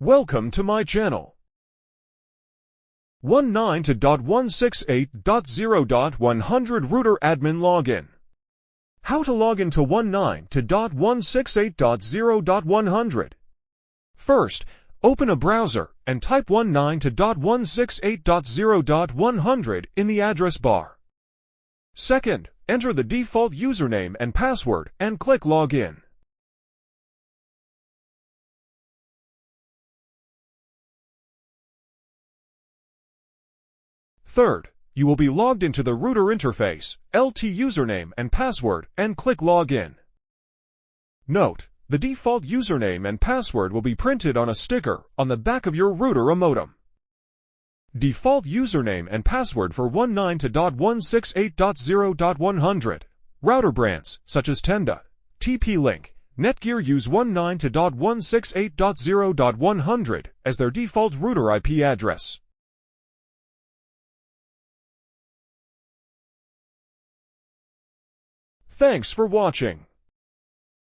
Welcome to my channel. 19.168.0.100 router admin login. How to log into 19.168.0.100. First, open a browser and type 19.168.0.100 in the address bar. Second, enter the default username and password and click Login. Third, you will be logged into the router interface, LT username and password, and click Login. Note, the default username and password will be printed on a sticker on the back of your router modem. Default username and password for 19.168.0.100. Router brands such as Tenda, TP-Link, Netgear use 19.168.0.100 as their default router IP address. Thanks for watching.